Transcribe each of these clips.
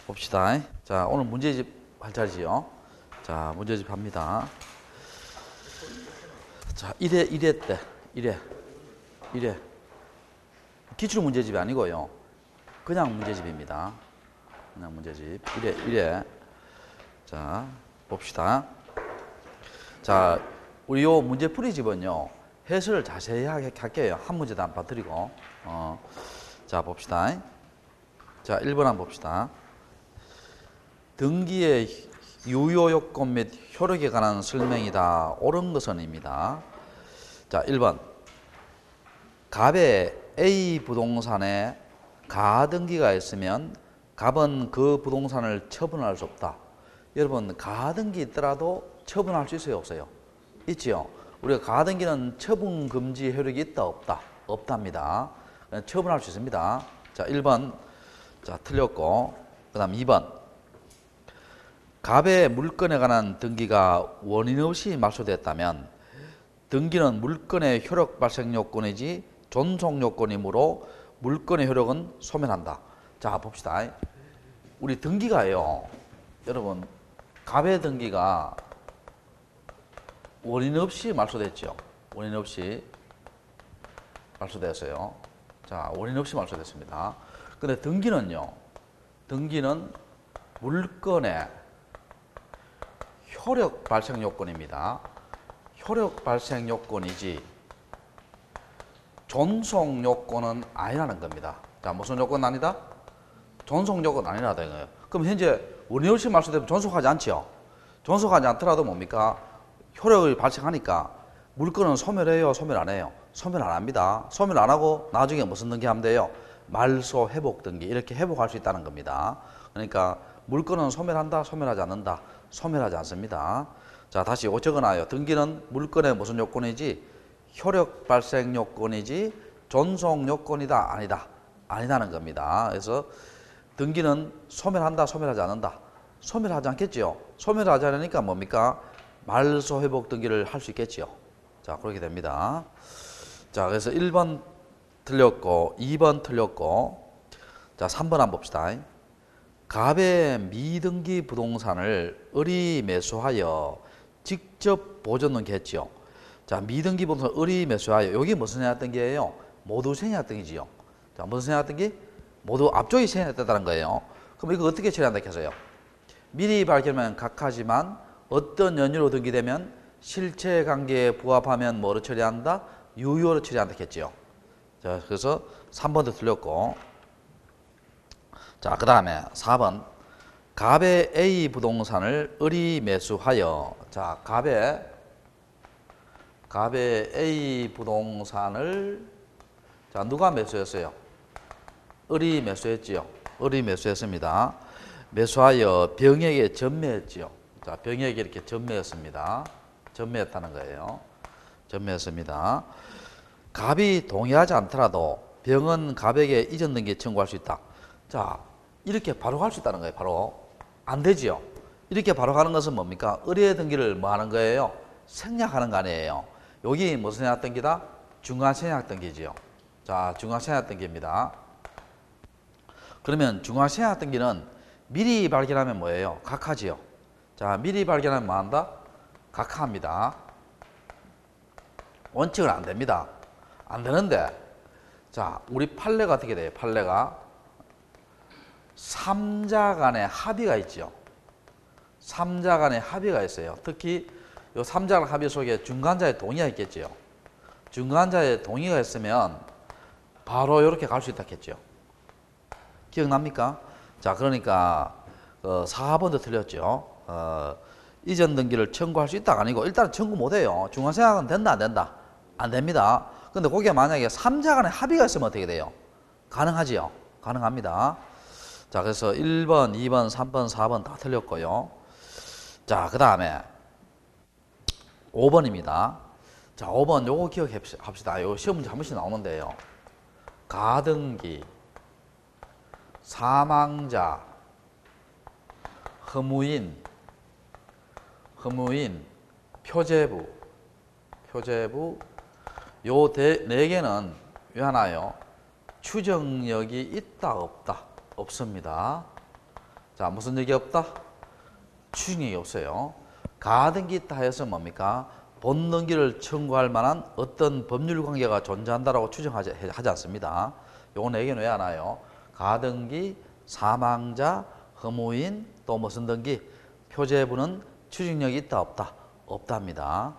봅시다. 자, 오늘 문제집 할 차례지요. 자, 문제집 합니다. 자, 1회 때, 1회. 기출 문제집이 아니고요. 그냥 문제집입니다. 그냥 문제집. 1회. 자, 봅시다. 자, 우리 요 문제풀이 집은요, 해설을 자세히 할게요. 한 문제도 안 빠뜨리고. 자, 봅시다. 자, 1번 한번 봅시다. 등기의 유효요건 및 효력에 관한 설명이다. 옳은 것은입니다. 자, 1번. 갑에 A 부동산에 가등기가 있으면 갑은 그 부동산을 처분할 수 없다. 여러분, 가등기 있더라도 처분할 수 있어요, 없어요? 있지요. 우리가 가등기는 처분 금지 효력이 있다, 없다? 없답니다. 처분할 수 있습니다. 자, 1번. 자, 틀렸고. 그 다음 2번. 갑의 물건에 관한 등기가 원인 없이 말소됐다면 등기는 물건의 효력 발생 요건이지 존속 요건이므로 물건의 효력은 소멸한다. 자, 봅시다. 우리 등기가요, 여러분, 갑의 등기가 원인 없이 말소됐죠. 원인 없이 말소됐어요. 자, 원인 없이 말소됐습니다. 근데 등기는요, 등기는 물건의 효력 발생 요건입니다. 효력 발생 요건이지 존속 요건은 아니라는 겁니다. 자, 무슨 요건 아니다? 존속 요건 아니라는 거예요. 그럼 현재 원인 없이 말소되면 존속하지 않지요. 존속하지 않더라도 뭡니까? 효력을 발생하니까 물건은 소멸해요, 소멸 안 해요? 소멸 안 합니다. 소멸 안 하고 나중에 무슨 등기하면 돼요? 말소 회복 등기, 이렇게 회복할 수 있다는 겁니다. 그러니까 물건은 소멸한다, 소멸하지 않는다? 소멸하지 않습니다. 자, 다시 요거 적어놔요. 등기는 물건의 무슨 요건이지? 효력 발생 요건이지 존속 요건이다, 아니다? 아니다는 겁니다. 그래서 등기는 소멸한다, 소멸하지 않는다? 소멸하지 않겠지요. 소멸하지 않으니까 뭡니까? 말소 회복 등기를 할 수 있겠지요. 자, 그렇게 됩니다. 자, 그래서 1번 틀렸고 2번 틀렸고, 자, 3번 한번 봅시다. 갑의 미등기 부동산을 을이 매수하여 직접 보존은 겠지요. 자, 미등기 부동산 을이 매수하여, 여기 무슨 생략 등기예요? 모두 생략 등기지요. 자, 무슨 생략 등기? 모두 앞쪽이 생략됐다는 거예요. 그럼 이거 어떻게 처리한다 했어요? 미리 밝히면 각하지만 어떤 연유로 등기되면 실체 관계에 부합하면 뭐로 처리한다? 유효로 처리한다 했지요. 자, 그래서 3번도 틀렸고. 자, 그 다음에 4번. 갑의 A 부동산을 을이 매수하여, 자, 갑의 A 부동산을, 자, 누가 매수했어요? 을이 매수했지요. 을이 매수했습니다. 매수하여 병에게 전매했지요. 자, 병에게 이렇게 전매했습니다. 전매했다는 거예요. 전매했습니다. 갑이 동의하지 않더라도 병은 갑에게 이전 등기 청구할 수 있다. 자, 이렇게 바로 갈 수 있다는 거예요. 바로. 안 되지요. 이렇게 바로 가는 것은 뭡니까? 의뢰 등기를 뭐 하는 거예요? 생략하는 거 아니에요. 여기 무슨 생략 등기다? 중간 생략 등기지요. 자, 중간 생략 등기입니다. 그러면 중간 생략 등기는 미리 발견하면 뭐예요? 각하지요. 자, 미리 발견하면 뭐 한다? 각하합니다. 원칙은 안 됩니다. 안 되는데, 자, 우리 판례가 어떻게 돼요? 판례가 3자 간의 합의가 있죠. 3자 간의 합의가 있어요. 특히 이 3자 간 합의 속에 중간자의 동의가 있겠죠. 중간자의 동의가 있으면 바로 이렇게 갈 수 있다 했죠. 기억납니까? 자, 그러니까 4번도 틀렸죠. 이전 등기를 청구할 수 있다가 아니고 일단은 청구 못해요. 중간생각은 된다, 안 된다? 안 됩니다. 근데 거기에 만약에 3자 간의 합의가 있으면 어떻게 돼요? 가능하지요. 가능합니다. 자, 그래서 1번, 2번, 3번, 4번 다 틀렸고요. 자, 그 다음에 5번입니다. 자, 5번 요거 기억합시다. 요 시험 문제 한 번씩 나오는데요. 가등기, 사망자, 허무인, 표제부 요 네 개는 왜 하나요? 추정력이 있다, 없다? 없습니다. 자, 무슨 얘기 없다? 추징력이 없어요. 가등기 있다 해서 뭡니까? 본등기를 청구할 만한 어떤 법률 관계가 존재한다라고 추정하지 않습니다. 요건 얘기는 왜 안 와요? 가등기, 사망자, 허무인, 또 무슨 등기, 표제부는 추징력이 있다 없다? 없답니다.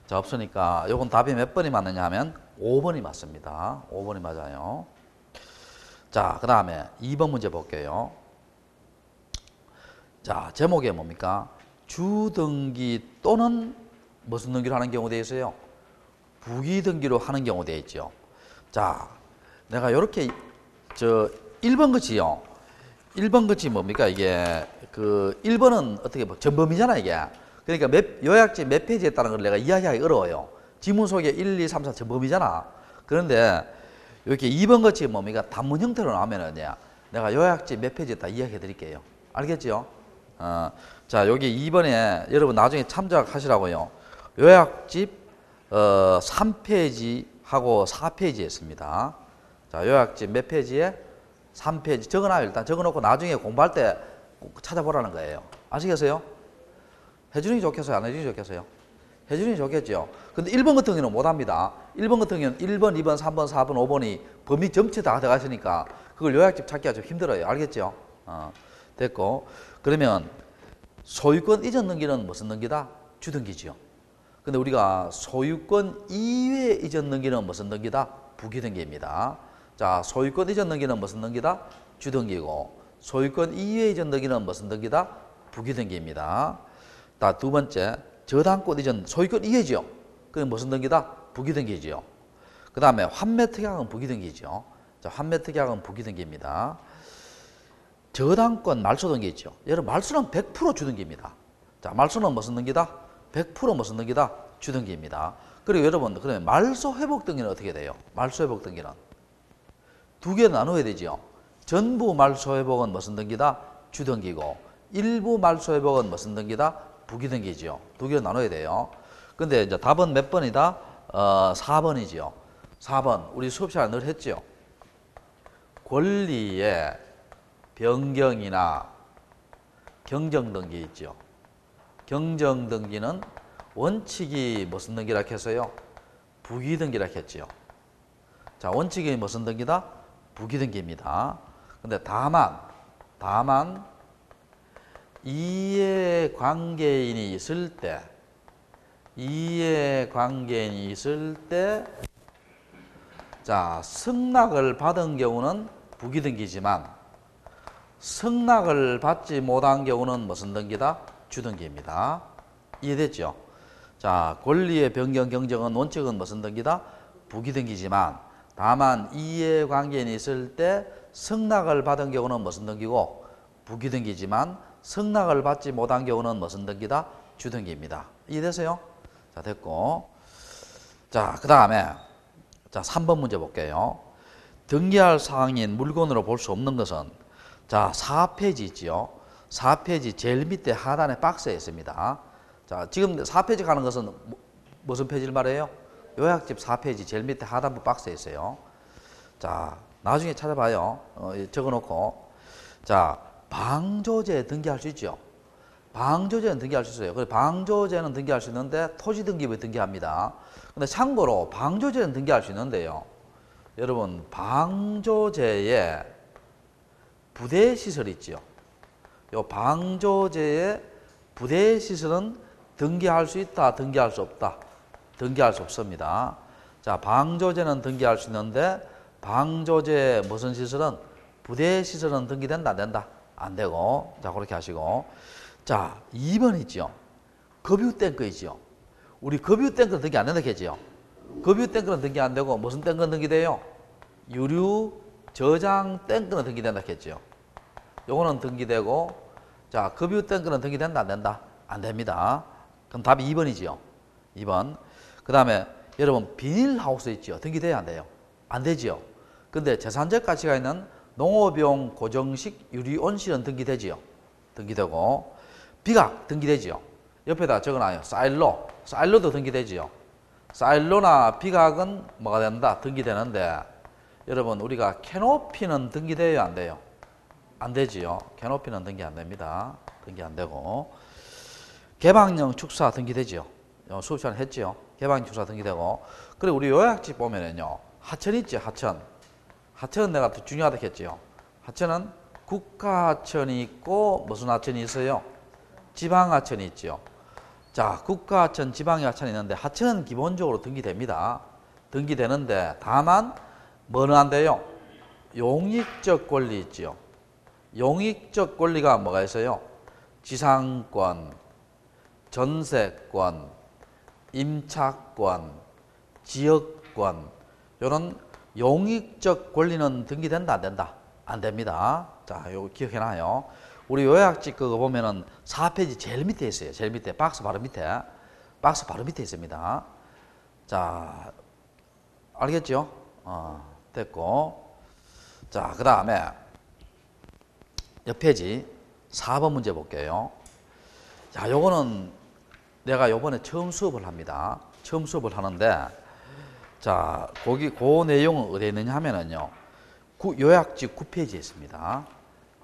자, 없으니까 요건 답이 몇 번이 맞느냐 하면 5번이 맞습니다. 5번이 맞아요. 자, 그 다음에 2번 문제 볼게요. 자, 제목에 뭡니까? 주등기 또는 무슨 등기로 하는 경우 되어 있어요? 부기등기로 하는 경우 되어 있죠. 자, 내가 이렇게 1번 것이요. 1번 것이 뭡니까? 이게 1번은 어떻게 전범이잖아 이게. 그러니까 요약지 몇 페이지에 따른 걸 내가 이야기하기 어려워요. 지문 속에 1, 2, 3, 4 전범이잖아. 그런데 이렇게 2번 것이 뭡니까? 단문 형태로 나오면은 내가 요약지 몇 페이지에 다 이야기해 드릴게요. 알겠죠? 자, 여기 2번에 여러분 나중에 참작하시라고요. 요약집 3페이지하고 4페이지에 있습니다. 자, 요약집 몇 페이지에? 3페이지 적어놔요. 일단 적어놓고 나중에 공부할 때 찾아보라는 거예요. 아시겠어요? 해주는 게 좋겠어요? 안 해주는 게 좋겠어요? 해주는 게 좋겠죠. 근데 1번 같은 경우는 못합니다. 1번 같은 경우는 1번, 2번, 3번, 4번, 5번이 범위 전체 다 들어가시니까 그걸 요약집 찾기가 좀 힘들어요. 알겠죠? 됐고. 그러면 소유권 이전 등기는 무슨 등기다? 주등기지요. 근데 우리가 소유권 이외 이전 등기는 무슨 등기다? 부기등기입니다. 자, 소유권 이전 등기는 무슨 등기다? 주등기고, 소유권 이외 이전 등기는 무슨 등기다? 부기등기입니다. 자, 두 번째, 저당권 이전, 소유권 이외지요. 그게 무슨 등기다? 부기등기지요. 그 다음에 환매특약은 부기등기죠. 자, 환매특약은 부기등기입니다. 저당권 말소등기 있죠. 여러분, 말소는 100% 주등기입니다. 자, 말소는 무슨 등기다? 100% 무슨 등기다? 주등기입니다. 그리고 여러분, 그러면 말소 회복 등기는 어떻게 돼요? 말소 회복 등기는 두 개 나눠야 되죠. 전부 말소 회복은 무슨 등기다? 주등기고, 일부 말소 회복은 무슨 등기다? 부기등기죠. 두 개로 나눠야 돼요. 근데 이제 답은 몇 번이다? 4번이지요. 4번. 우리 수업 시간에 늘 했죠. 권리의 변경이나 경정등기 있죠. 경정등기는 원칙이 무슨 등기라 했어요? 부기등기라 했지요. 자, 원칙이 무슨 등기다? 부기등기입니다. 근데 다만 이해관계인이 있을 때 자, 승낙을 받은 경우는 부기등기지만 승낙을 받지 못한 경우는 무슨 등기다? 주등기입니다. 이해됐죠? 자, 권리의 변경 경정은 원칙은 무슨 등기다? 부기등기지만 다만 이해관계인이 있을 때 승낙을 받은 경우는 무슨 등기고? 부기등기지만 승낙을 받지 못한 경우는 무슨 등기다? 주등기입니다. 이해되세요? 자, 됐고. 자, 그 다음에 자, 3번 문제 볼게요. 등기할 사항인 물건으로 볼 수 없는 것은 자, 4페이지 있지요. 4페이지 제일 밑에 하단에 박스에 있습니다. 자, 지금 4페이지 가는 것은 무슨 페이지를 말해요? 요약집 4페이지 제일 밑에 하단부 박스에 있어요. 자, 나중에 찾아봐요. 적어놓고. 자, 방조제 등기할 수 있죠. 방조제는 등기할 수 있어요. 그래서 방조제는 등기할 수 있는데 토지 등기부에 등기합니다. 근데 참고로 방조제는 등기할 수 있는데요. 여러분, 방조제에 부대시설 있죠. 요 방조제의 부대시설은 등기할 수 있다, 등기할 수 없다. 등기할 수 없습니다. 자, 방조제는 등기할 수 있는데 방조제 무슨 시설은? 부대시설은 등기된다, 안 된다? 안 되고. 자, 그렇게 하시고. 자, 2번 있죠. 급유 탱크 있죠. 우리 급유 탱크는 등기 안 된다 했죠. 급유 탱크는 등기 안 되고 무슨 탱크는 등기돼요? 유류 저장 탱크는 등기된다 했죠. 요거는 등기되고, 자, 급유 탱크는 등기된다, 안 된다? 안 됩니다. 그럼 답이 2번이지요. 2번. 그 다음에 여러분, 비닐하우스 있죠. 등기돼야 안 돼요? 안 되지요. 근데 재산적 가치가 있는 농업용 고정식 유리온실은 등기되지요. 등기되고, 비각 등기되지요. 옆에다 적어놔요. 사일로도 등기되지요. 사일로나 비각은 뭐가 된다? 등기되는데, 여러분, 우리가 캐노피는 등기돼야 안 돼요? 안 되지요. 캐노피는 등기 안 됩니다. 등기 안 되고. 개방형 축사 등기되지요. 수업 시간에 했지요. 개방형 축사 등기되고. 그리고 우리 요약집 보면은요. 하천 있지, 하천. 하천은 내가 더 중요하다 했지요. 하천은 국가하천이 있고 무슨 하천이 있어요? 지방하천이 있지요. 자, 국가하천, 지방하천이 있는데 하천은 기본적으로 등기됩니다. 등기되는데 다만 뭐는 안 돼요? 용익적 권리 있지요. 용익적 권리가 뭐가 있어요? 지상권, 전세권, 임차권, 지역권 이런 용익적 권리는 등기된다 안 된다? 안 됩니다. 자, 요거 기억해놔요. 우리 요약집 그거 보면은 4페이지 제일 밑에 있어요. 제일 밑에 박스 바로 밑에 박스 바로 밑에 있습니다. 자, 알겠죠? 됐고. 자, 그 다음에 옆 페이지 4번 문제 볼게요. 자, 요거는 내가 요번에 처음 수업을 합니다. 처음 수업을 하는데, 자, 거기 그 내용은 어디에 있느냐 하면은요, 요약집 9페이지에 있습니다.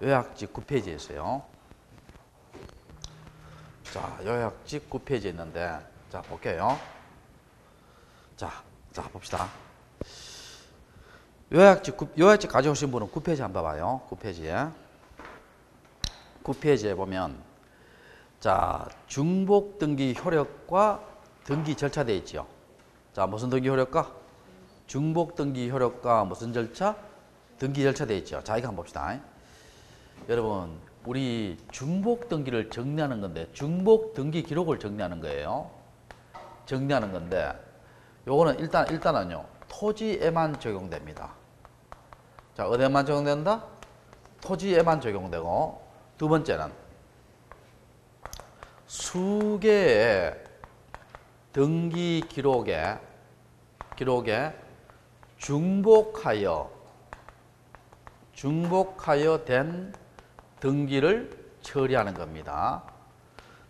요약집 9페이지에 있어요. 자, 요약집 9페이지에 있는데, 자, 볼게요. 자, 봅시다. 요약집 가져오신 분은 9페이지 한번 봐봐요. 9페이지에. 9페이지에 보면, 자, 중복 등기 효력과 등기 절차 되어 있죠. 자, 무슨 등기 효력과? 중복 등기 효력과 무슨 절차? 등기 절차 되어 있죠. 자, 이거 한번 봅시다. 여러분, 우리 중복 등기를 정리하는 건데, 중복 등기 기록을 정리하는 거예요. 정리하는 건데, 요거는 일단은요, 토지에만 적용됩니다. 자, 어디에만 적용된다? 토지에만 적용되고, 두 번째는 수개의 등기 기록에 중복하여 된 등기를 처리하는 겁니다.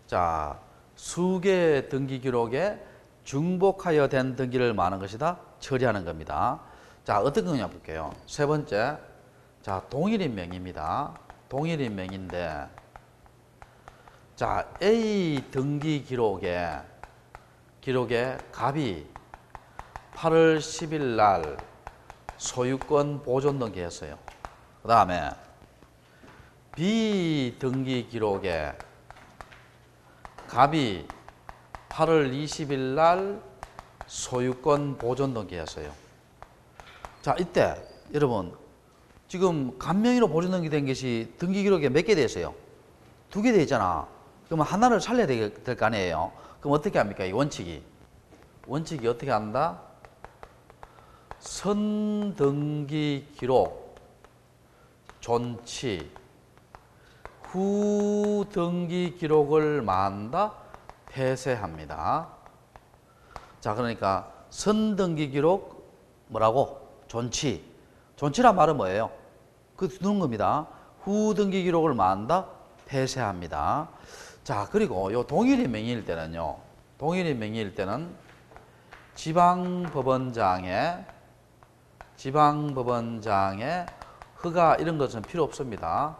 자, 수개의 등기 기록에 중복하여 된 등기를 뭐하는 것이다? 처리하는 겁니다. 자, 어떤 거냐 볼게요. 세 번째, 자, 동일인 명의입니다. 동일인 명의인데, 자, A 등기 기록에 갑이 8월 10일 날 소유권 보존 등기했어요. 그 다음에 B 등기 기록에 갑이 8월 20일 날 소유권 보존 등기했어요. 자, 이때 여러분 지금 갑명의로 보존 등기된 것이 등기 기록에 몇 개 돼 있어요? 2개 돼 있잖아. 그러면 하나를 살려야 될 거 아니에요? 그럼 어떻게 합니까? 이 원칙이 어떻게 한다? 선등기 기록 존치 후 등기 기록을 만다 폐쇄합니다. 자, 그러니까 선등기 기록 뭐라고? 존치란 말은 뭐예요? 그 두는 겁니다. 후 등기 기록을 만다 폐쇄합니다. 자, 그리고 요 동일인 명의일 때는요. 동일인 명의일 때는 지방법원장의 허가 이런 것은 필요 없습니다.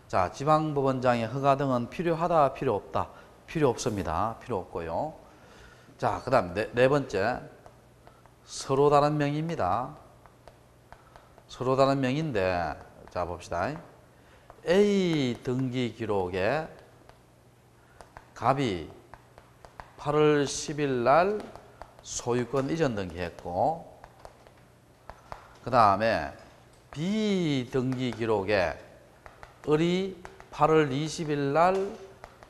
자, 지방법원장의 허가 등은 필요하다, 필요 없다? 필요 없습니다. 필요 없고요. 자, 그 다음 네 번째, 서로 다른 명의입니다. 서로 다른 명의인데, 자, 봅시다. A 등기 기록에 갑이 8월 10일 날 소유권 이전 등기했고, 그 다음에 B 등기 기록에 을이 8월 20일 날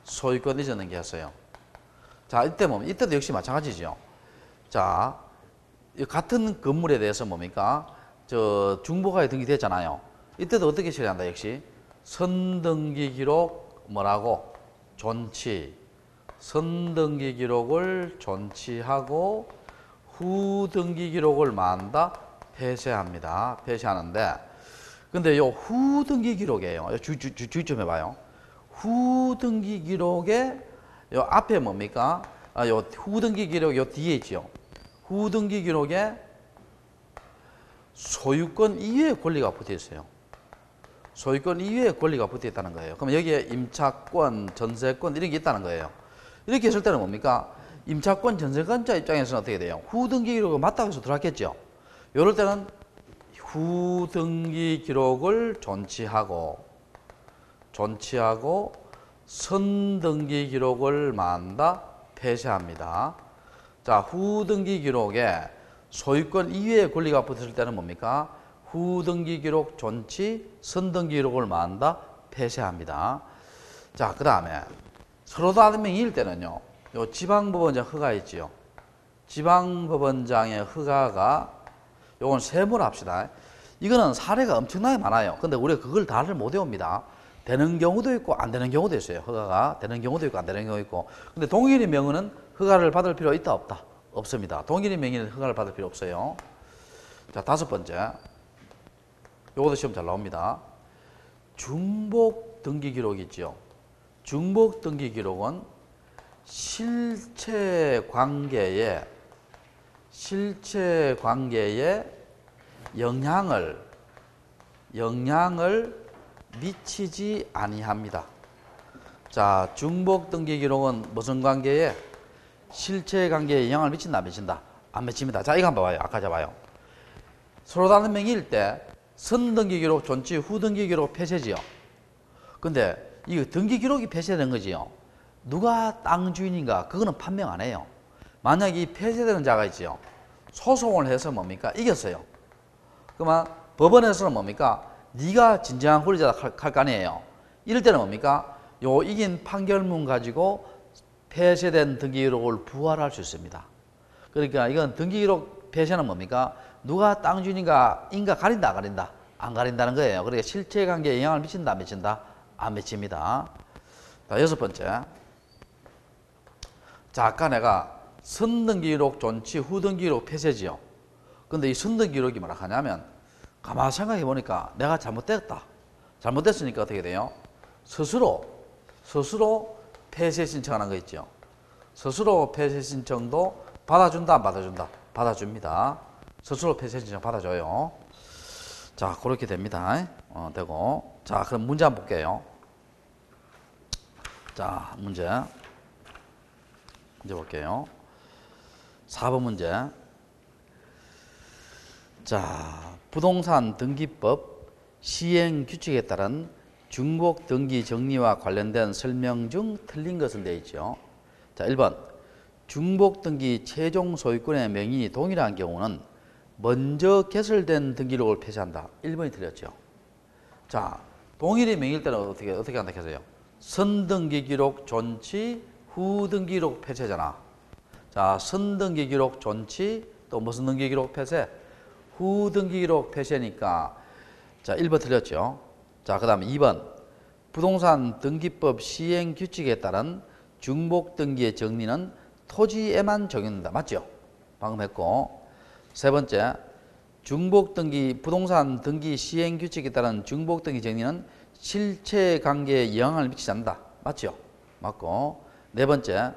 소유권 이전 등기했어요. 자, 이때도 역시 마찬가지죠. 자, 같은 건물에 대해서 뭡니까? 저 중복하여 등기됐잖아요. 이때도 어떻게 처리한다? 역시 선등기 기록 뭐라고? 존치. 선등기 기록을 존치하고 후 등기 기록을 만다 폐쇄합니다. 폐쇄하는데, 근데 요 후 등기 기록이에요. 주의 좀 해봐요. 후 등기 기록에 요 앞에 뭡니까? 요 후 등기 기록 요 뒤에 있죠. 후 등기 기록에 소유권 이외의 권리가 붙어 있어요. 소유권 이외의 권리가 붙어 있다는 거예요. 그럼 여기에 임차권, 전세권 이런 게 있다는 거예요. 이렇게 했을 때는 뭡니까? 임차권, 전세권자 입장에서는 어떻게 돼요? 후등기 기록을 맞다고 해서 들어갔겠죠. 이럴 때는 후등기 기록을 존치하고 선등기 기록을 만다 폐쇄합니다. 자, 후등기 기록에 소유권 이외의 권리가 붙을 때는 뭡니까? 후등기 기록 존치, 선등기 기록을 만다 폐쇄합니다. 자, 그 다음에 서로 다른 명의일 때는요, 요 지방법원장 허가 있지요. 지방법원장의 허가가 요건 세모로 합시다. 이거는 사례가 엄청나게 많아요. 근데 우리가 그걸 다를 못 외웁니다. 되는 경우도 있고 안 되는 경우도 있어요. 허가가 되는 경우도 있고 안 되는 경우도 있고. 근데 동일인 명의는 허가를 받을 필요 있다 없다? 없습니다. 동일인 명의는 허가를 받을 필요 없어요. 자, 다섯 번째. 요것도 시험 잘 나옵니다. 중복 등기 기록이 있죠. 중복 등기 기록은 실체 관계에 영향을 미치지 아니합니다. 자, 중복 등기 기록은 무슨 관계에? 실체 관계에 영향을 미친다, 안 미친다? 안 미칩니다. 자, 이거 한번 봐요. 아까 잡아요. 서로 다른 명의일 때 선등기 기록 존치, 후등기 기록 폐쇄지요. 근데 이 등기 기록이 폐쇄된 거지요. 누가 땅 주인인가? 그거는 판명 안 해요. 만약 이 폐쇄되는 자가 있지요. 소송을 해서 뭡니까? 이겼어요. 그러면 법원에서는 뭡니까? 네가 진정한 권리자다 할 거 아니에요. 이럴 때는 뭡니까? 요 이긴 판결문 가지고 폐쇄된 등기 기록을 부활할 수 있습니다. 그러니까 이건 등기 기록 폐쇄는 뭡니까? 누가 땅 주인인가 가린다, 안 가린다? 안 가린다는 거예요. 그러니까 실체 관계에 영향을 미친다, 안 미친다? 안 미칩니다. 자, 여섯 번째. 자, 아까 내가 선등기 기록 존치, 후등기 기록 폐쇄지요. 근데 이 선등기 기록이 뭐라 하냐면, 가만히 생각해 보니까 내가 잘못됐다. 잘못됐으니까 어떻게 돼요? 스스로 폐쇄 신청하는 거 있죠. 스스로 폐쇄 신청도 받아준다, 안 받아준다? 받아줍니다. 스스로 폐쇄 신청 받아줘요. 자, 그렇게 됩니다. 되고. 자, 그럼 문제 한번 볼게요. 자, 문제 볼게요. 4번 문제. 자, 부동산 등기법 시행 규칙에 따른 중복 등기 정리와 관련된 설명 중 틀린 것은 되어 있죠. 자, 1번. 중복 등기 최종 소유권의 명인이 동일한 경우는 먼저 개설된 등기록을 폐쇄한다. 1번이 틀렸죠. 자, 동일의 명의일 때는 어떻게 한다 해서요? 선등기 기록 존치, 후등기 기록 폐쇄잖아. 자, 선등기 기록 존치, 또 무슨 등기 기록 폐쇄? 후등기 기록 폐쇄니까, 자, 1번 틀렸죠. 자, 그 다음에 2번. 부동산 등기법 시행 규칙에 따른 중복 등기의 정리는 토지에만 적용된다. 맞죠? 방금 했고. 세 번째. 중복 등기, 부동산 등기 시행 규칙에 따른 중복 등기 정리는 실체 관계에 영향을 미치지 않는다. 맞죠? 맞고. 네 번째.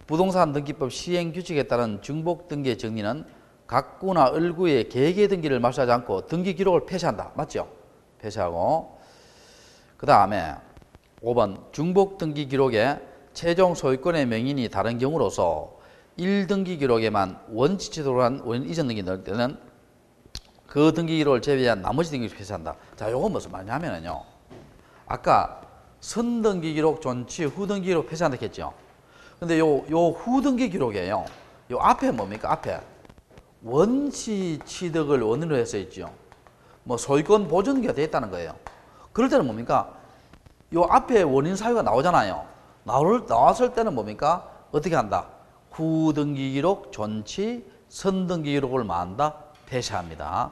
부동산 등기법 시행 규칙에 따른 중복 등기의 정리는 가구나 을구의 계계 등기를 말소하지 않고 등기 기록을 폐쇄한다. 맞죠? 폐쇄하고. 그 다음에 5번. 중복 등기 기록에 최종 소유권의 명인이 다른 경우로서 1등기 기록에만 원칙적으로 한 원인 이전 등기 넣을 때는 그 등기 기록을 제외한 나머지 등기를 폐쇄한다. 자, 요건 무슨 말이냐면요. 아까 선등기 기록 존치, 후등기 기록 폐쇄한다 했죠. 근데 요 후등기 기록이에요. 요 앞에 뭡니까? 앞에 원시 취득을 원인으로 해서 있죠. 뭐 소유권 보존기가 되어 있다는 거예요. 그럴 때는 뭡니까? 요 앞에 원인 사유가 나오잖아요. 나왔을 때는 뭡니까? 어떻게 한다? 후등기 기록 존치, 선등기 기록을 만다 폐쇄합니다.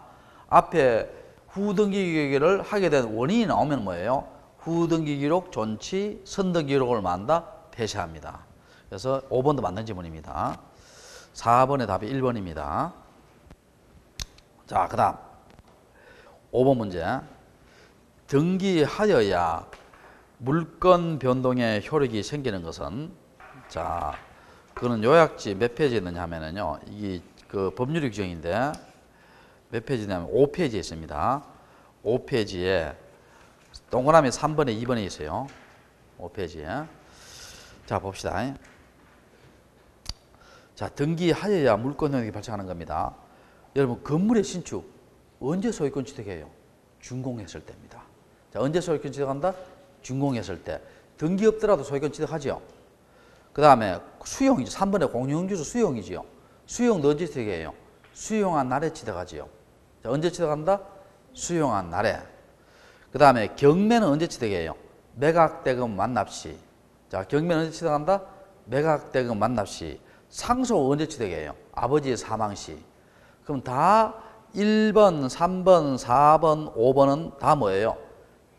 앞에 후등기 기록을 하게 된 원인이 나오면 뭐예요? 후등기 기록 존치, 선등기 기록을 만다 폐쇄합니다. 그래서 5번도 맞는 지문입니다. 4번의 답이 1번입니다. 자, 그 다음 5번 문제. 등기하여야 물건 변동의 효력이 생기는 것은, 자, 그거는 요약지 몇 페이지에 있느냐 하면은요, 이게 그 법률 규정인데 몇 페이지냐면 5페이지에 있습니다. 5페이지에 동그라미 3번에 2번에 있어요. 5페이지에. 자, 봅시다. 자, 등기하여야 물권 효력이 발생하는 겁니다. 여러분, 건물의 신축 언제 소유권 취득해요? 준공했을 때입니다. 자, 언제 소유권 취득한다? 준공했을 때. 등기 없더라도 소유권 취득하죠. 그 다음에 수용이죠. 3번에 공유주소 수용이지요. 수용도 언제 취득해요? 수용한 날에 취득하지요. 자, 언제 취득한다? 수용한 날에. 그 다음에 경매는 언제 취득해요? 매각대금 완납시. 자, 경매는 언제 취득한다? 매각대금 완납시. 상속 언제 취득해요? 아버지의 사망시. 그럼 다 1번, 3번, 4번, 5번은 다 뭐예요?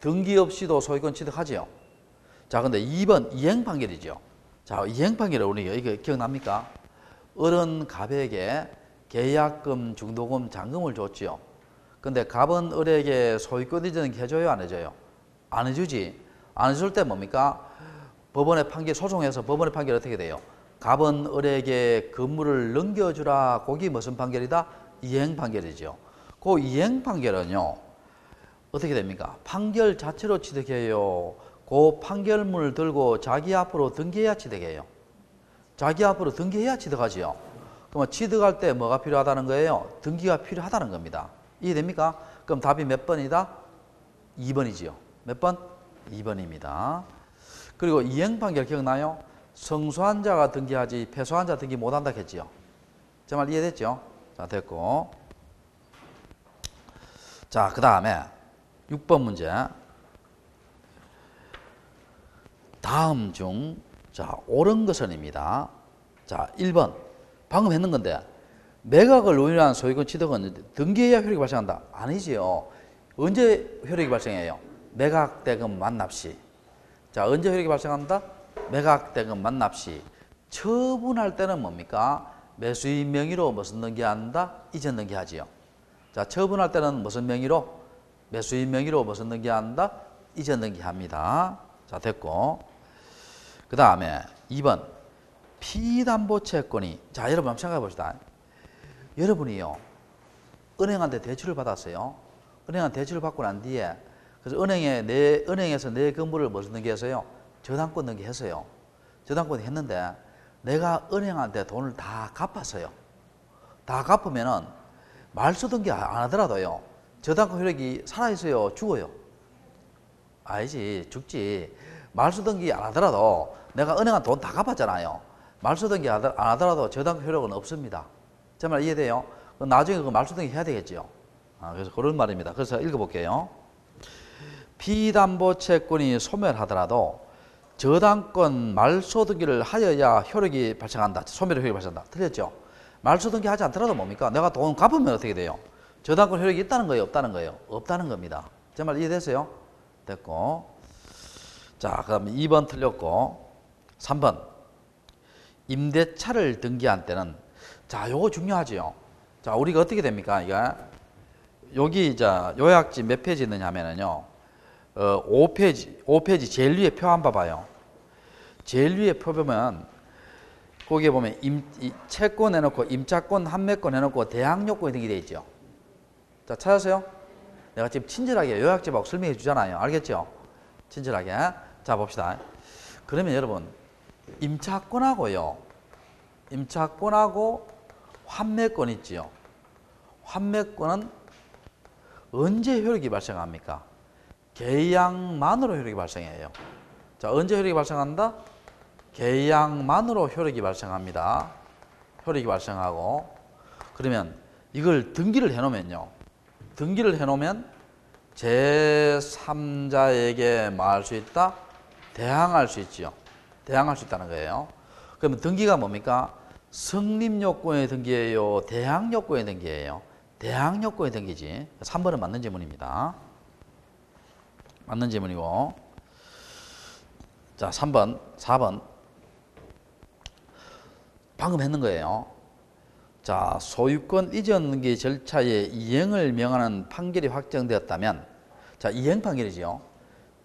등기 없이도 소유권 취득하지요. 자, 근데 2번 이행판결이죠. 자, 이행판결을 우리가 이거 기억납니까? 을은 갑에게 계약금, 중도금, 잔금을 줬지요. 근데 갑은 을에게 소유권 이전을 해줘요, 안 해줘요? 안 해주지. 안 해줄 때 뭡니까? 법원의 판결, 소송에서 법원의 판결이 어떻게 돼요? 갑은 을에게 건물을 넘겨주라. 그게 무슨 판결이다? 이행 판결이죠. 그 이행 판결은요, 어떻게 됩니까? 판결 자체로 취득해요. 그 판결문을 들고 자기 앞으로 등기해야 취득해요. 자기 앞으로 등기해야 취득하지요. 그럼 취득할 때 뭐가 필요하다는 거예요? 등기가 필요하다는 겁니다. 이해됩니까? 그럼 답이 몇 번이다? 2번이지요. 몇 번? 2번입니다. 그리고 이행 판결 기억나요? 성소한 자가 등기하지 패소한 자 등기 못한다 했지요. 제 말 이해됐죠? 자, 됐고. 자, 그 다음에 6번 문제. 다음 중, 자, 옳은 것은입니다. 자, 1번. 방금 했는 건데, 매각을 의뢰한 소유권 취득은 등기해야 효력이 발생한다. 아니지요. 언제 효력이 발생해요? 매각대금 완납시. 자, 언제 효력이 발생한다? 매각대금 완납시. 처분할 때는 뭡니까? 매수인 명의로 무슨 등기한다? 이전 등기하지요. 자, 처분할 때는 무슨 명의로? 매수인 명의로 무슨 등기한다? 이전 등기합니다. 자, 됐고. 그 다음에 2번. 피담보채권이. 자, 여러분 한번 생각해 봅시다. 여러분이요, 은행한테 대출을 받았어요. 은행한테 대출을 받고 난 뒤에, 그래서 은행에서 내 건물을 무슨 등기했어요? 저당권 등기했어요. 저당권 했는데, 내가 은행한테 돈을 다 갚았어요. 다 갚으면은, 말소 등기 안 하더라도요, 저당권 효력이 살아있어요? 죽어요? 아니지, 죽지. 말소 등기 안 하더라도, 내가 은행한테 돈 다 갚았잖아요. 말소 등기 안 하더라도 저당권 효력은 없습니다. 제 말 이해돼요? 나중에 그 말소 등기 해야 되겠죠. 그래서 그런 말입니다. 그래서 읽어볼게요. 피담보채권이 소멸하더라도 저당권 말소 등기를 하여야 효력이 발생한다. 소멸 효력이 발생한다. 틀렸죠? 말소 등기 하지 않더라도 뭡니까? 내가 돈 갚으면 어떻게 돼요? 저당권 효력이 있다는 거예요? 없다는 거예요? 없다는 겁니다. 제 말 이해됐어요? 됐고. 자, 그럼 2번 틀렸고. 3번. 임대차를 등기한 때는, 자, 요거 중요하지요. 자, 우리가 어떻게 됩니까? 이거 여기 자 요약지 몇 페이지 있느냐면은요, 5페이지 제일 위에 표 한번 봐봐요. 제일 위에 표 보면 거기에 보면 채권 해놓고 임차권, 판매권 해놓고 대항요건이 등기되어 있죠. 자, 찾았어요? 내가 지금 친절하게 요약집하고 설명해 주잖아요. 알겠죠? 친절하게. 자, 봅시다. 그러면 여러분, 임차권하고요, 임차권하고 환매권 있지요. 환매권은 언제 효력이 발생합니까? 계약만으로 효력이 발생해요. 자, 언제 효력이 발생한다? 계약만으로 효력이 발생합니다. 효력이 발생하고, 그러면 이걸 등기를 해놓으면요, 등기를 해놓으면 제3자에게 뭐 할 수 있다? 대항할 수 있지요. 대항할 수 있다는 거예요. 그러면 등기가 뭡니까? 성립요건의 등기예요? 대항요건의 등기예요? 대항요건의 등기지. 3번은 맞는 질문입니다. 맞는 질문이고. 자, 3번, 4번. 방금 했는 거예요. 자, 소유권 이전 등기 절차에 이행을 명하는 판결이 확정되었다면, 자, 이행 판결이지요.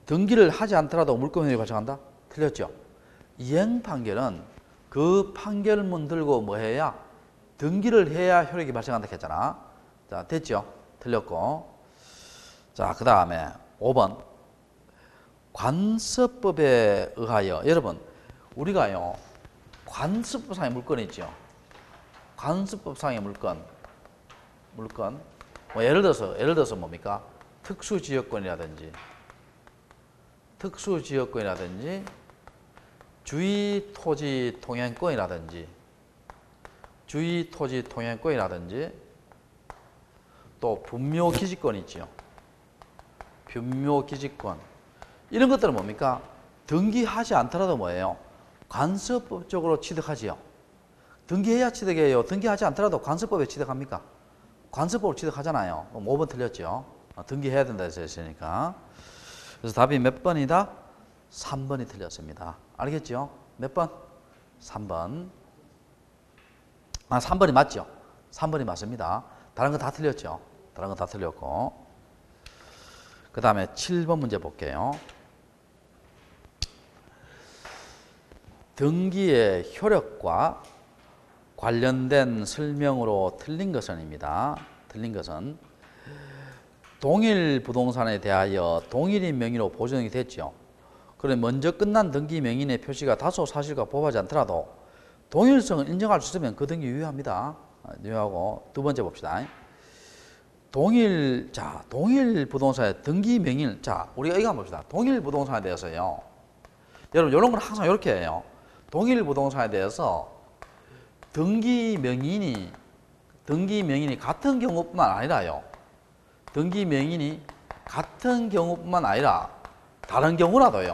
등기를 하지 않더라도 물권 효력이 발생한다? 틀렸죠? 이행 판결은 그 판결문 들고 뭐 해야? 등기를 해야 효력이 발생한다 했잖아. 자, 됐죠? 틀렸고. 자, 그 다음에 5번. 관습법에 의하여 여러분 우리가요 관습법상의 물건 있죠. 관습법상의 물건 뭐 예를 들어서 뭡니까? 특수지역권이라든지 주의토지통행권이라든지 또 분묘기지권 있죠. 분묘기지권 이런 것들은 뭡니까? 등기하지 않더라도 뭐예요? 관습법적으로 취득하지요. 등기해야 취득해요. 등기하지 않더라도 관습법에 취득합니까? 관습법으로 취득하잖아요. 그럼 5번 틀렸죠. 등기해야 된다 했으니까. 그래서 답이 몇 번이다? 3번이 틀렸습니다. 알겠죠? 몇 번? 3번. 3번이 맞죠? 3번이 맞습니다. 다른 거 다 틀렸죠? 다른 거 다 틀렸고. 그 다음에 7번 문제 볼게요. 등기의 효력과 관련된 설명으로 틀린 것은입니다. 틀린 것은 동일 부동산에 대하여 동일인 명의로 보존이 됐죠. 그런데 먼저 끝난 등기 명인의 표시가 다소 사실과 법하지 않더라도 동일성을 인정할 수 있으면 그 등기 유효합니다. 유효하고 두 번째 봅시다. 동일 부동산의 등기 명인. 자, 우리가 이거 한번 봅시다. 동일 부동산에 대해서요. 여러분, 이런 건 항상 이렇게 해요. 동일 부동산에 대해서 등기 명인이 같은 경우뿐만 아니라요. 등기 명인이 같은 경우뿐만 아니라 다른 경우라도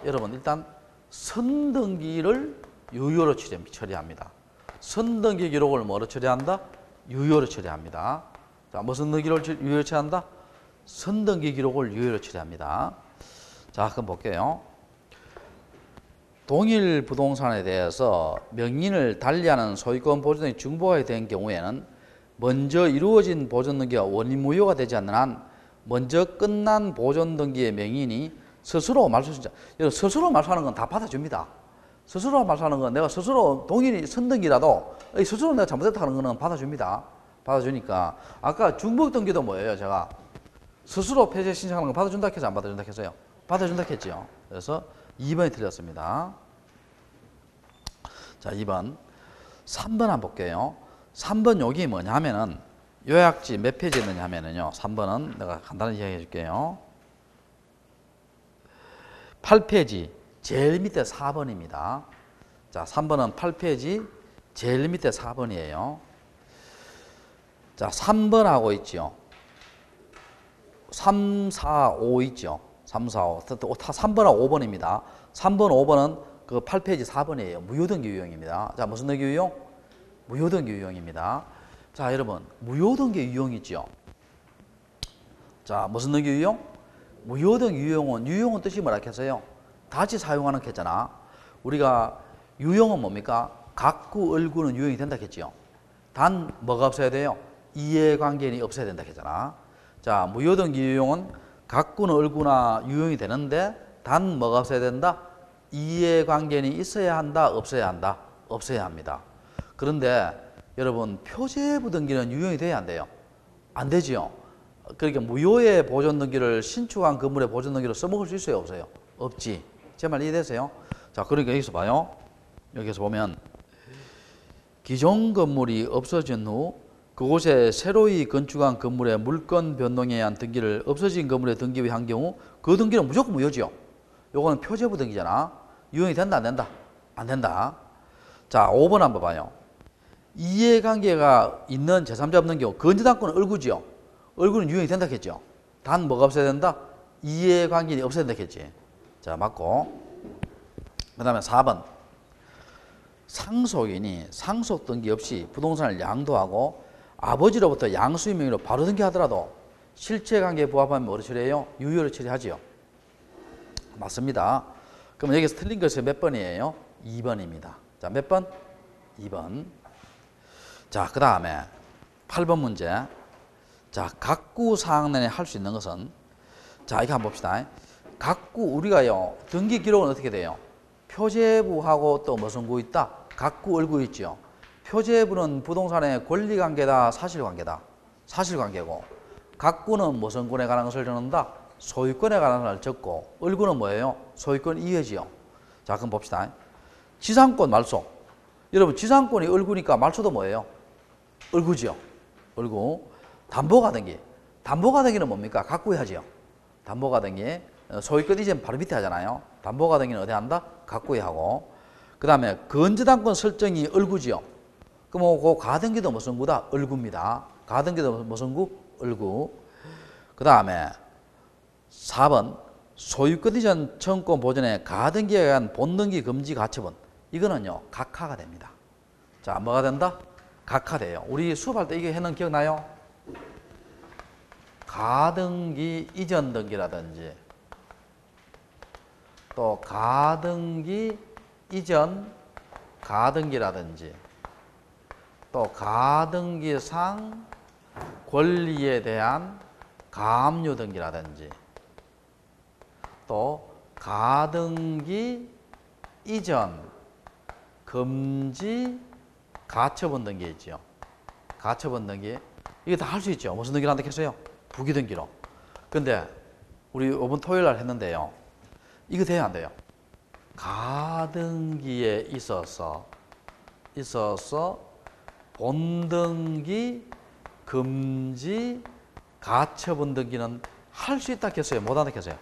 여러분 일단 선등기를 유효로 처리합니다. 선등기 기록을 뭐로 처리한다? 유효로 처리합니다. 자, 무슨 등기를 유효로 처리한다? 선등기 기록을 유효로 처리합니다. 자, 그럼 볼게요. 동일 부동산에 대해서 명인을 달리하는 소유권 보존이 중복하게 된 경우에는 먼저 이루어진 보존 등기가 원인 무효가 되지 않는 한 먼저 끝난 보존 등기의 명인이 스스로 스스로 말소하는 건 다 받아줍니다. 스스로 말소하는 건 내가 스스로 동일 선등기라도 스스로 내가 잘못했다 하는 거는 받아줍니다. 받아주니까 아까 중복 등기도 뭐예요? 제가 스스로 폐쇄 신청하는 거 받아준다 해서 안 받아준다 했어요? 받아준다 했죠. 그래서 2번이 틀렸습니다. 자, 2번. 3번 한번 볼게요. 3번 여기 뭐냐면은 요약지 몇 페이지에 있느냐면요. 3번은 내가 간단히 이야기해 줄게요. 8페이지 제일 밑에 4번입니다. 자, 3번은 8페이지 제일 밑에 4번이에요. 자, 3번하고 있죠. 3, 4, 5 있죠. 3, 4, 5. 3번하고 5번입니다. 3번, 5번은 그 8페이지 4번이에요. 무효등기 유형입니다. 자, 무슨 등기 유형? 무효등기 유형입니다. 자, 여러분, 무효등기 유형 있죠. 자, 무슨 등기 유형? 무효등기 유형은 뜻이 뭐라 했어요? 다시 사용하는 겠잖아. 우리가 유형은 뭡니까? 각구, 을구는 유형이 된다 했죠. 단 뭐가 없어야 돼요? 이해관계인이 없어야 된다 했잖아. 자, 무효등기 유형은 각구나 을구나 유형이 되는데 단 뭐가 없어야 된다? 이해관계인이 있어야 한다? 없어야 한다? 없어야 합니다. 그런데 여러분 표제부 등기는 유형이 돼야 안 돼요? 안 되지요. 그러니까 무효의 보존 등기를 신축한 건물의 보존 등기로 써먹을 수 있어요? 없어요? 없지. 제 말 이해되세요? 자, 그러니까 여기서 봐요. 여기서 보면 기존 건물이 없어진 후 그곳에 새로이 건축한 건물의 물건 변동에 의한 등기를 없어진 건물에 등기한 경우 그 등기는 무조건 무효지요. 요거는 표제부 등기잖아. 유형이 된다 안 된다? 안 된다. 자, 5번 한번 봐요. 이해관계가 있는 제3자 없는 경우 건재당권은 을구지요. 을구는 유형이 된다 했죠. 단 뭐가 없어야 된다? 이해관계인이 없어야 된다 했지. 자, 맞고. 그 다음에 4번. 상속인이 상속 등기 없이 부동산을 양도하고 아버지로부터 양수인 명의로 바로 등기하더라도 실체관계에 부합하면 뭐로 처리해요? 유효로 처리하지요. 맞습니다. 그럼 여기서 틀린 것이 몇 번이에요? 2번입니다. 자, 몇 번? 2번. 자, 그 다음에 8번 문제. 자, 각구 사항 내에 할 수 있는 것은, 자, 이거 한번 봅시다. 각구, 우리가요, 등기 기록은 어떻게 돼요? 표제부하고 또 무슨 구 있다? 각구, 을구 있죠. 표제부는 부동산의 권리관계다, 사실관계다? 사실관계고, 각구는 무슨 군에 관한 것을 정한다? 소유권에 관한 걸 적고 을구는 뭐예요? 소유권 이해지요. 자, 그럼 봅시다. 지상권 말소. 여러분 지상권이 을구니까 말소도 뭐예요? 을구지요. 을구. 담보가등기. 담보가등기는 뭡니까? 갖고 해야지요. 담보가등기. 소유권 이전 바로 밑에 하잖아요. 담보가등기는 어디 한다? 갖고 하고. 그 다음에 건저당권 설정이 을구지요. 그럼 그 가등기도 무슨 구다? 을구입니다. 가등기도 무슨 구? 을구. 그 다음에 4번 소유권 이전 청권 보전에 가등기에 의한 본등기 금지 가처분. 이거는요 각하가 됩니다. 자, 뭐가 된다? 각하돼요. 우리 수업할 때 이게 해는 기억나요? 가등기 이전 등기라든지 또 가등기 이전 가등기라든지 또 가등기상 권리에 대한 가압류 등기라든지 또 가등기 이전 금지 가처분 등기 있죠. 가처분 등기 이게 다 할 수 있죠. 무슨 등기를 한다 했어요? 부기 등기로. 근데 우리 이번 토요일 날 했는데요. 이거 돼야 안 돼요? 가등기에 있어서 본등기 금지 가처분 등기는 할 수 있다 했어요? 못 한다 했어요?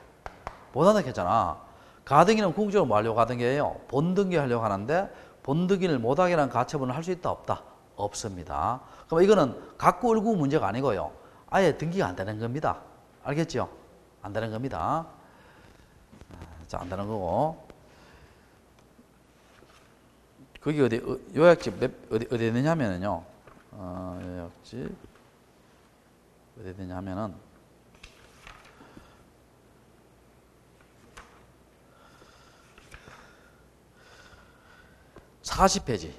못 한다 했잖아. 가등기는 궁극적으로 뭐 하려고 가등기예요? 본등기 하려고 하는데 본등기를 못하게 하는 가처분을 할 수 있다 없다? 없습니다. 그럼 이거는 갖고 을구 문제가 아니고요. 아예 등기가 안 되는 겁니다. 알겠죠? 안 되는 겁니다. 자, 안 되는 거고. 거기 어디 요약집 어디 있느냐면요. 요약집 어디 있느냐면은 40페이지.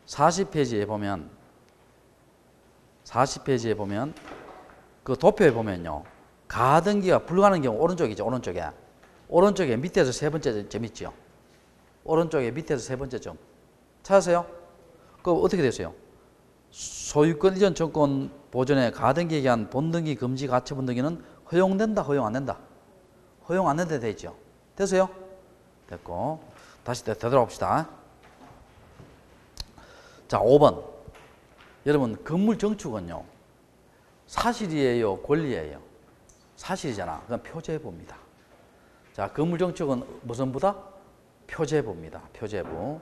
40페이지에 보면 그 도표에 보면요. 가등기가 불가능한 경우 오른쪽이죠. 오른쪽에 밑에서 세 번째 점 있죠. 오른쪽에 밑에서 세 번째 점. 찾으세요? 그거 어떻게 되세요? 소유권 이전 청권 보전에 가등기에 의한 본등기 금지 가처분 등기는 허용된다, 허용 안 된다? 허용 안 된다 돼 있죠. 됐어요? 됐고. 다시 되돌아봅시다. 자, 5번. 여러분, 건물 정축은요. 사실이에요, 권리예요? 사실이잖아. 그건 표제부입니다. 자, 건물 정축은 무슨 부다? 표제부입니다. 표제부.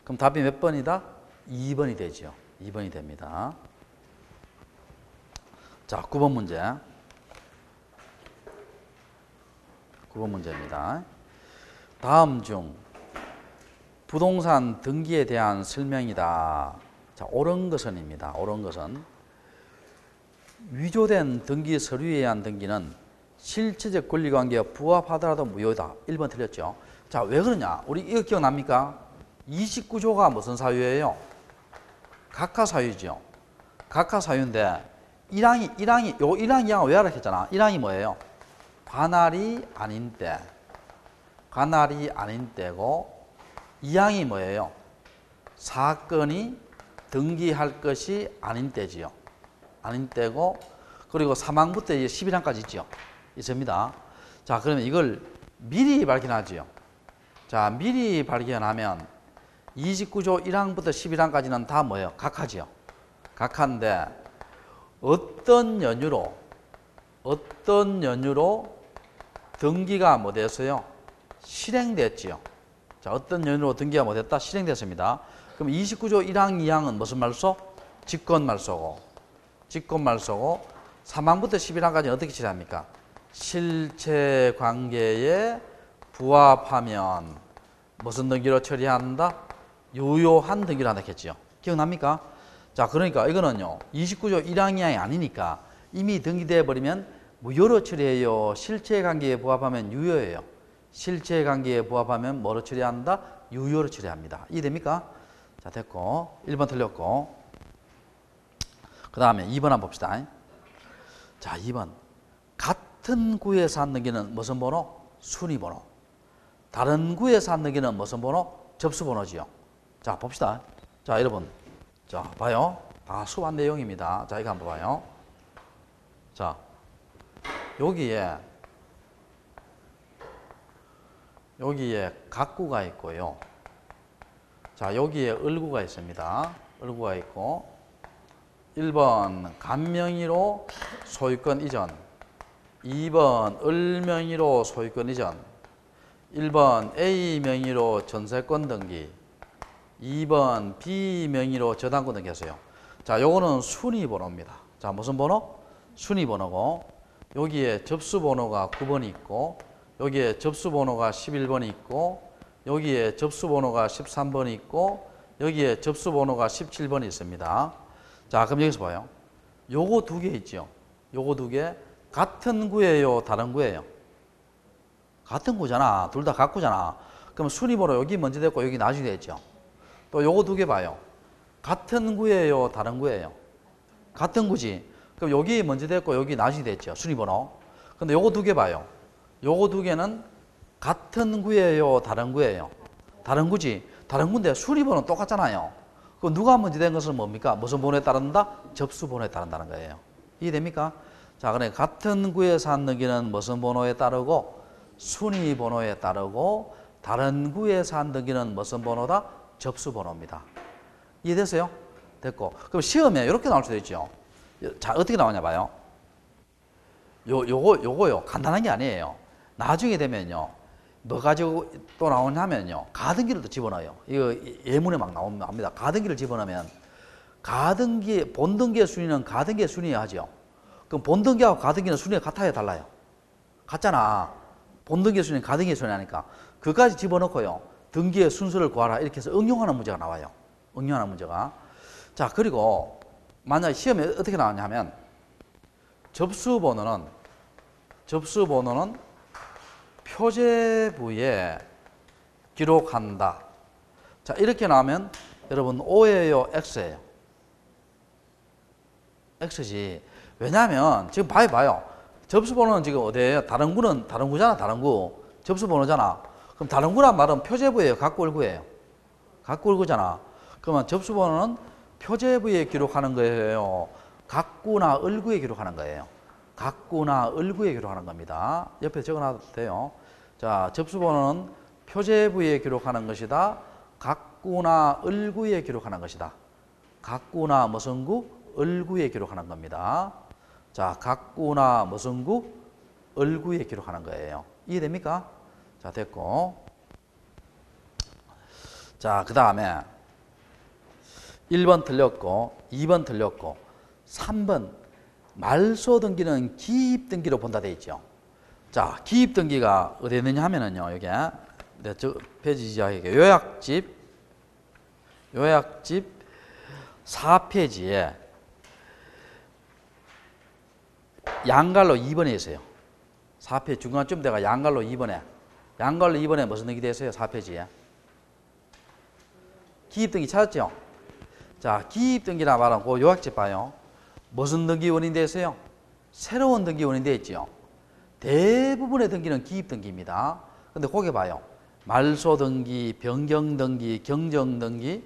그럼 답이 몇 번이다? 2번이 되죠. 2번이 됩니다. 자, 9번 문제. 9번 문제입니다. 다음 중 부동산 등기에 대한 설명이다. 자, 옳은 것은입니다. 옳은 것은 위조된 등기 서류에 의한 등기는 실체적 권리관계에 부합하더라도 무효다. 1번 틀렸죠. 자, 왜 그러냐? 우리 이거 기억납니까? 29조가 무슨 사유예요? 각하사유죠. 각하사유인데 1항이 요 1항 2항을 왜 알았겠잖아. 1항이 뭐예요? 관할이 아닌 때. 관할이 아닌 때고 2항이 뭐예요? 사건이 등기할 것이 아닌 때지요. 아닌 때고 그리고 3항부터 11항까지 있죠. 있습니다. 자, 그러면 이걸 미리 발견하지요. 자, 미리 발견하면 29조 1항부터 11항까지는 다 뭐예요? 각하지요. 각하인데 어떤 연유로 등기가 뭐 됐어요? 실행됐지요. 자, 어떤 연유로 등기가 뭐 됐다? 실행됐습니다. 그럼 29조 1항, 2항은 무슨 말소? 직권말소고 3항부터 11항까지는 어떻게 처리합니까? 실체관계에 부합하면 무슨 등기로 처리한다? 유효한 등기로 한다 했지요. 기억납니까? 자, 그러니까 이거는요. 29조 1항, 2항이 아니니까 이미 등기되어 버리면 무효로 처리해요. 실체관계에 부합하면 유효예요. 실체관계에 부합하면 뭐로 처리한다? 유효로 처리합니다. 이해됩니까? 자, 됐고 1번 틀렸고 그 다음에 2번 한번 봅시다. 자, 2번 같은 구에서 한 등기는 무슨 번호? 순위번호. 다른 구에서 한 등기는 무슨 번호? 접수번호지요. 자, 봅시다. 자, 여러분 자, 봐요. 수반 내용입니다. 자, 이거 한번 봐요. 자, 여기에 각구가 있고요. 자, 여기에 을구가 있습니다. 을구가 있고 1번 간명의로 소유권 이전, 2번 을명의로 소유권 이전, 1번 A 명의로 전세권 등기, 2번 B 명의로 저당권 등기하세요. 자, 요거는 순위 번호입니다. 자, 무슨 번호? 순위 번호고, 여기에 접수 번호가 9번이 있고, 여기에 접수 번호가 11번이 있고, 여기에 접수 번호가 13번이 있고, 여기에 접수 번호가 17번이 있습니다. 자, 그럼 여기서 봐요. 요거 두 개 있죠. 요거 두 개 같은 구예요, 다른 구예요? 같은 구잖아. 둘 다 같구잖아. 그럼 순위번호 여기 먼저 됐고 여기 나중에 됐죠. 또 요거 두 개 봐요. 같은 구예요, 다른 구예요? 같은 구지. 그럼 여기 먼저 됐고 여기 나중에 됐죠. 순위번호. 근데 요거 두 개 봐요. 요거 두 개는 같은 구예요, 다른 구예요? 다른 구지. 다른 구인데 순위번호는 똑같잖아요. 그럼 누가 먼저 된 것은 뭡니까? 무슨 번호에 따른다? 접수 번호에 따른다는 거예요. 이해됩니까? 자, 그러니까 같은 구에서 한 등기는 무슨 번호에 따르고 순위 번호에 따르고 다른 구에서 한 등기는 무슨 번호다? 접수 번호입니다. 이해됐어요? 됐고. 그럼 시험에 이렇게 나올 수도 있죠. 자, 어떻게 나오냐 봐요. 요거요. 간단한 게 아니에요. 나중에 되면요. 뭐 가지고 또 나오냐면요. 가등기를 또 집어넣어요. 이거 예문에 막 나옵니다. 가등기를 집어넣으면 가등기, 본등기의 순위는 가등기의 순위에 하죠. 그럼 본등기하고 가등기는 순위가 같아요, 달라요? 같잖아. 본등기의 순위는 가등기의 순위 하니까. 그까지 집어넣고요. 등기의 순서를 구하라. 이렇게 해서 응용하는 문제가 나와요. 응용하는 문제가. 자, 그리고 만약에 시험에 어떻게 나왔냐 하면 접수번호는 표제부에 기록한다. 자, 이렇게 나오면 여러분 O예요, X예요? X지. 왜냐하면 지금 봐요. 접수번호는 지금 어디예요? 다른 구잖아, 다른 구. 접수번호잖아. 그럼 다른 구란 말은 표제부예요, 각구 을구예요? 각구 을구잖아. 그러면 접수번호는 표제부에 기록하는 거예요, 각구나 을구에 기록하는 거예요? 각구나 을구에 기록하는 겁니다. 옆에 적어놔도 돼요. 자, 접수번호는 표제부에 기록하는 것이다. 각구나 을구에 기록하는 것이다. 각구나 무슨 구? 을구에 기록하는 겁니다. 자, 각구나 무슨 구? 을구에 기록하는 거예요. 이해됩니까? 자, 됐고. 자, 그 다음에 1번 틀렸고 2번 틀렸고 3번 말소 등기는 기입 등기로 본다 돼 있죠. 자, 기입 등기가 어디 있느냐 하면은요, 여기 저 페이지 시작에 요약집 4페이지에 양갈로 2번에 있어요. 4페이지 중간쯤 돼가 양갈로 2번에 무슨 등기 되어 있어요? 4페이지에 기입 등기 찾았죠? 자, 기입 등기라 말하면 그 요약집 봐요. 무슨 등기 원인 되어 있어요? 새로운 등기 원인 되어 있죠. 대부분의 등기는 기입 등기입니다. 근데 거기 봐요. 말소 등기, 변경 등기, 경정 등기,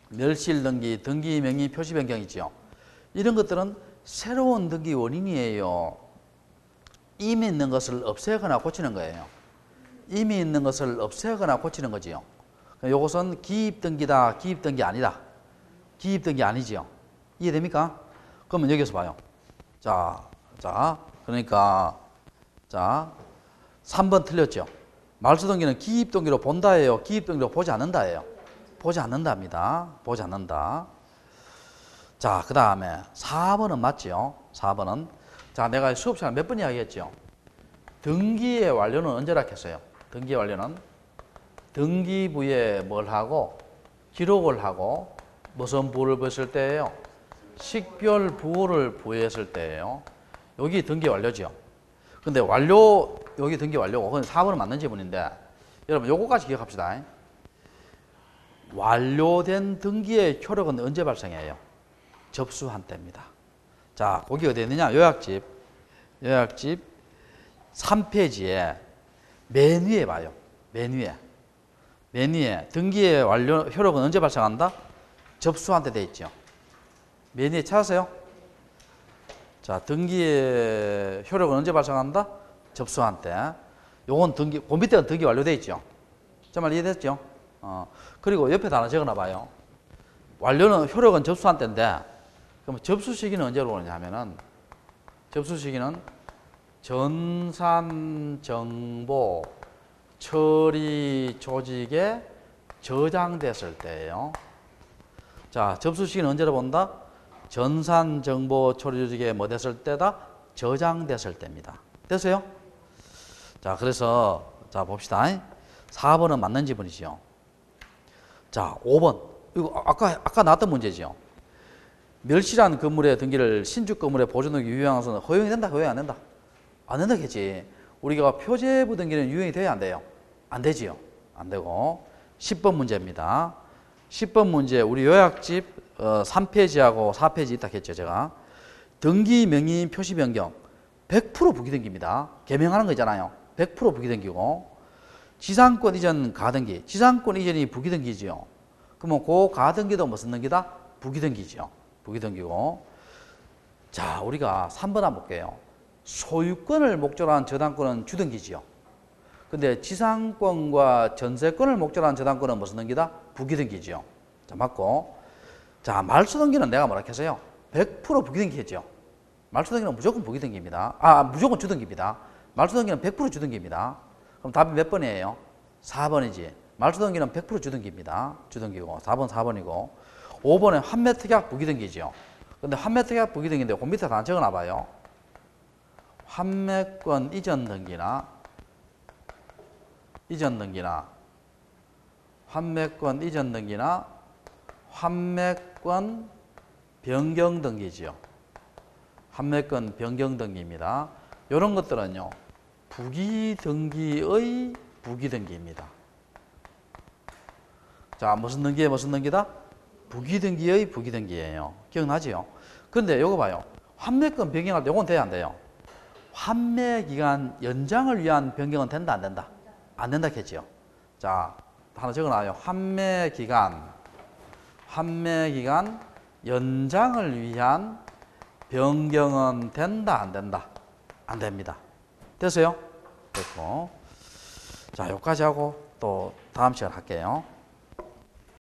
멸실 등기, 등기 명의 표시 변경 있죠. 이런 것들은 새로운 등기 원인이에요. 이미 있는 것을 없애거나 고치는 거예요. 이미 있는 것을 없애거나 고치는 거지요. 이것은 기입 등기다, 기입 등기 아니다. 기입 등기 아니지요. 이해됩니까? 그러면 여기서 봐요. 그러니까 3번 틀렸죠. 말소 등기는 기입 등기로 본다예요, 기입 등기로 보지 않는다예요? 보지 않는답니다. 보지 않는다. 자, 그 다음에 4번은 맞죠? 4번은 자, 내가 수업 시간 몇 번 이야기했죠? 등기의 완료는 언제라 했어요? 등기의 완료는 등기부에 뭘 하고 기록을 하고 무슨 부호를 부였을 때예요? 식별 부호를 부여했을 때예요. 여기 등기 완료죠. 근데 여기 등기 완료고, 그건 4번은 맞는 지문인데, 여러분 요거까지 기억합시다. 완료된 등기의 효력은 언제 발생해요? 접수한 때입니다. 자, 거기 어디 있느냐? 요약집 3페이지에 맨 위에 봐요. 맨 위에 등기의 완료 효력은 언제 발생한다? 접수한 때 돼 있죠. 맨 위에 찾았어요? 자, 등기의 효력은 언제 발생한다? 접수한 때. 요건 등기, 그 밑에는 등기 완료돼 있죠. 저 말 이해됐죠? 그리고 옆에다 하나 적어놔 봐요. 완료는, 효력은 접수한 때인데, 그럼 접수 시기는 언제로 오느냐 하면은, 접수 시기는 전산 정보 처리 조직에 저장됐을 때예요. 자, 접수 시기는 언제로 본다? 전산 정보 처리 조직에 뭐 됐을 때다? 저장됐을 때입니다. 됐어요? 자, 그래서 자 봅시다. 4번은 맞는 지문이죠. 자, 5번. 이거 아까 나왔던 문제죠. 멸실한 건물의 등기를 신축 건물의 보존 등기 유효항에서는 허용이 된다, 허용이 안 된다? 안 된다겠지. 우리가 표제부 등기는 유효이 돼야 안 돼요? 안 되지요. 안 되고. 10번 문제입니다. 10번 문제 우리 요약집 3페이지하고 4페이지 있다 했죠, 제가. 등기 명의인 표시 변경 100% 부기등기입니다. 개명하는 거 있잖아요. 100% 부기등기고. 지상권 이전 가등기. 지상권 이전이 부기등기지요. 그러면 그 가등기도 무슨 등기다? 부기등기지요. 부기등기고. 자, 우리가 3번 한번 볼게요. 소유권을 목적으로 한 저당권은 주등기지요. 근데 지상권과 전세권을 목적으로 한 저당권은 무슨 등기다? 부기등기지요. 자, 맞고. 자, 말소등기는 내가 뭐라 했어요? 100% 부기등기 했죠. 말소등기는 무조건 부기등기입니다. 무조건 주등기입니다. 말소등기는 100% 주등기입니다. 그럼 답이 몇 번이에요? 4번이지. 말소등기는 100% 주등기입니다. 주등기고. 4번 4번이고. 5번은 환매특약 부기등기죠. 근데 환매특약 부기등기인데 그 밑에 다 적어놔봐요. 환매권 이전 등기나 환매권 이전 등기나 환매권 변경 등기지요. 환매권 변경 등기입니다. 이런 것들은요, 부기등기의 부기등기입니다. 자, 무슨 등기에 무슨 등기다? 부기등기의 부기등기예요. 기억나지요? 근데 요거 봐요. 환매권 변경할 때 요건 돼야 안 돼요? 환매기간 연장을 위한 변경은 된다, 안 된다? 안 된다 했지요. 자, 하나 적어놔요. 환매기간 연장을 위한 변경은 된다, 안 된다? 안 됩니다. 됐어요? 됐고. 자, 여기까지 하고 또 다음 시간 할게요.